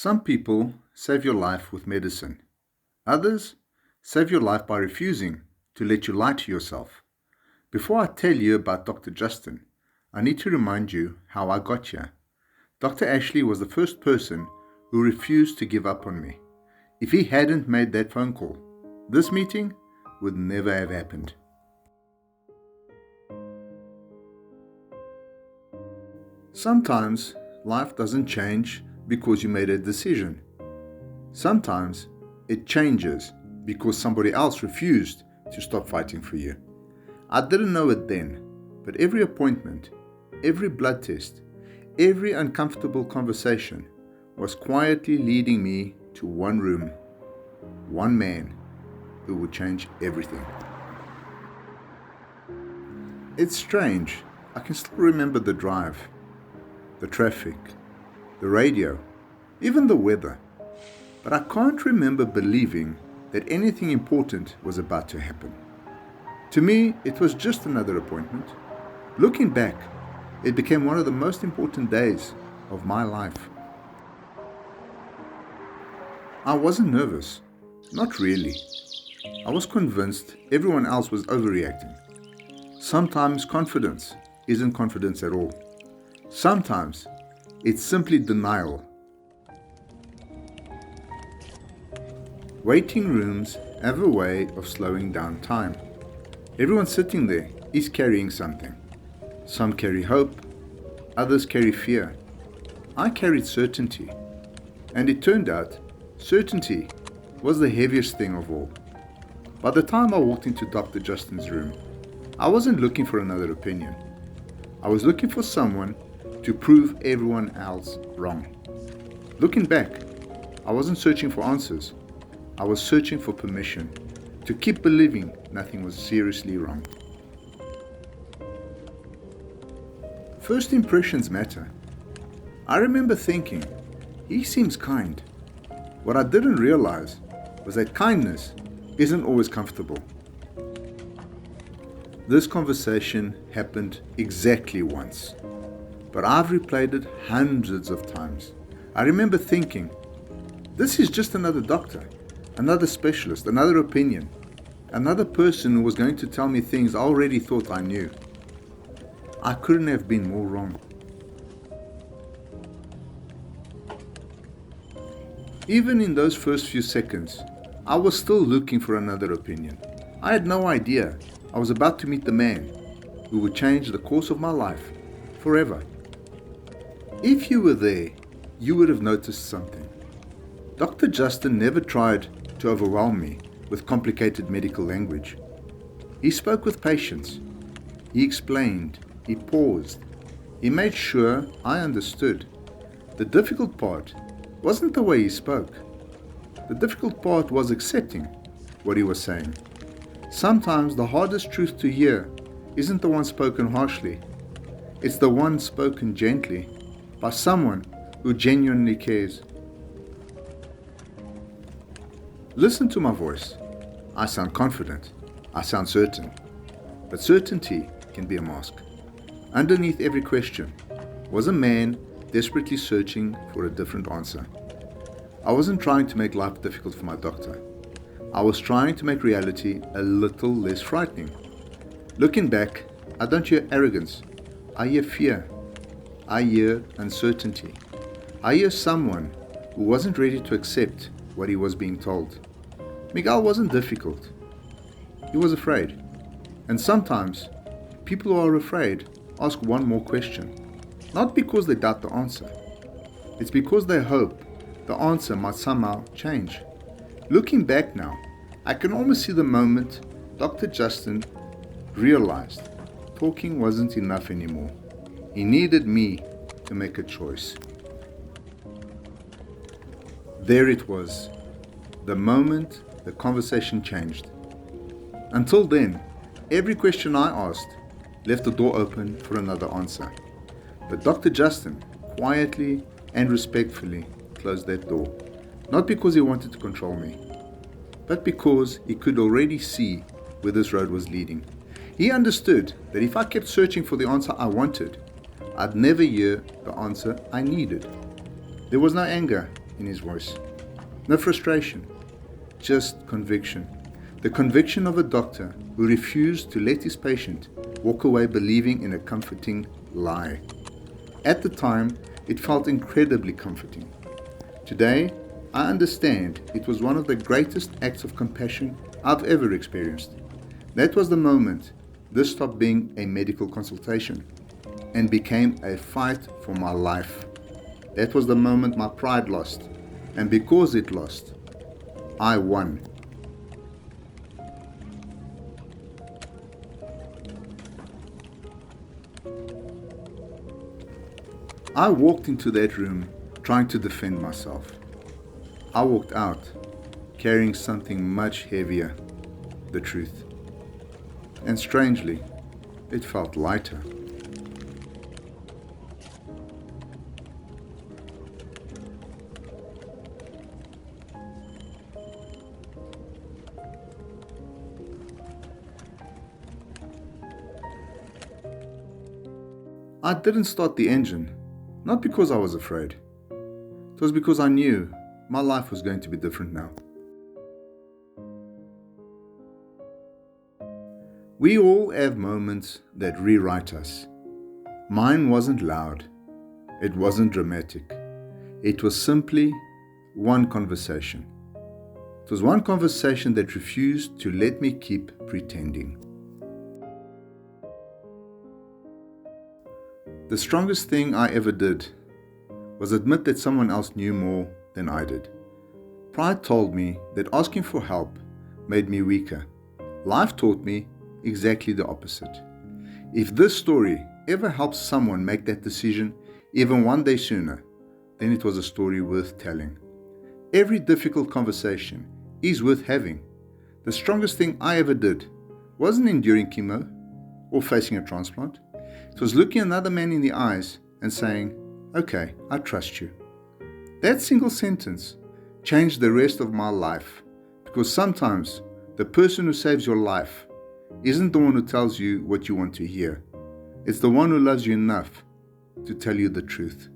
Some people save your life with medicine. Others save your life by refusing to let you lie to yourself. Before I tell you about Dr. Justin, I need to remind you how I got here. Dr. Ashley was the first person who refused to give up on me. If he hadn't made that phone call, this meeting would never have happened. Sometimes life doesn't change because you made a decision. Sometimes it changes because somebody else refused to stop fighting for you. I didn't know it then, but every appointment, every blood test, every uncomfortable conversation was quietly leading me to one room, one man who would change everything. It's strange, I can still remember the drive, the traffic, the radio, even the weather. But I can't remember believing that anything important was about to happen. To me, it was just another appointment. Looking back, it became one of the most important days of my life. I wasn't nervous, not really. I was convinced everyone else was overreacting. Sometimes confidence isn't confidence at all. Sometimes it's simply denial. Waiting rooms have a way of slowing down time. Everyone sitting there is carrying something. Some carry hope, others carry fear. I carried certainty, and it turned out certainty was the heaviest thing of all. By the time I walked into Dr. Justin's room, I wasn't looking for another opinion. I was looking for someone to prove everyone else wrong. Looking back, I wasn't searching for answers. I was searching for permission to keep believing nothing was seriously wrong. First impressions matter. I remember thinking, he seems kind. What I didn't realize was that kindness isn't always comfortable. This conversation happened exactly once, but I've replayed it hundreds of times. I remember thinking, this is just another doctor, another specialist, another opinion, another person who was going to tell me things I already thought I knew. I couldn't have been more wrong. Even in those first few seconds, I was still looking for another opinion. I had no idea I was about to meet the man who would change the course of my life forever. If you were there, you would have noticed something. Dr. Justin never tried to overwhelm me with complicated medical language. He spoke with patience. He explained. He paused. He made sure I understood. The difficult part wasn't the way he spoke. The difficult part was accepting what he was saying. Sometimes the hardest truth to hear isn't the one spoken harshly. It's the one spoken gently by someone who genuinely cares. Listen to my voice. I sound confident. I sound certain. But certainty can be a mask. Underneath every question was a man desperately searching for a different answer. I wasn't trying to make life difficult for my doctor. I was trying to make reality a little less frightening. Looking back, I don't hear arrogance. I hear fear. I hear uncertainty. I hear someone who wasn't ready to accept what he was being told. Miguel wasn't difficult. He was afraid. And sometimes, people who are afraid ask one more question. Not because they doubt the answer. It's because they hope the answer might somehow change. Looking back now, I can almost see the moment Dr. Justin realized talking wasn't enough anymore. He needed me to make a choice. There it was, the moment the conversation changed. Until then, every question I asked left the door open for another answer. But Dr. Justin quietly and respectfully closed that door. Not because he wanted to control me, but because he could already see where this road was leading. He understood that if I kept searching for the answer I wanted, I'd never hear the answer I needed. There was no anger, in his voice. No frustration, just conviction. The conviction of a doctor who refused to let his patient walk away believing in a comforting lie. At the time, it felt incredibly comforting. Today, I understand it was one of the greatest acts of compassion I've ever experienced. That was the moment this stopped being a medical consultation and became a fight for my life. That was the moment my pride lost, and because it lost, I won. I walked into that room trying to defend myself. I walked out carrying something much heavier, the truth. And strangely, it felt lighter. I didn't start the engine, not because I was afraid. It was because I knew my life was going to be different now. We all have moments that rewrite us. Mine wasn't loud. It wasn't dramatic. It was simply one conversation. It was one conversation that refused to let me keep pretending. The strongest thing I ever did was admit that someone else knew more than I did. Pride told me that asking for help made me weaker. Life taught me exactly the opposite. If this story ever helps someone make that decision even one day sooner, then it was a story worth telling. Every difficult conversation is worth having. The strongest thing I ever did wasn't enduring chemo or facing a transplant. It was looking another man in the eyes and saying, "Okay, I trust you." That single sentence changed the rest of my life, because sometimes the person who saves your life isn't the one who tells you what you want to hear. It's the one who loves you enough to tell you the truth.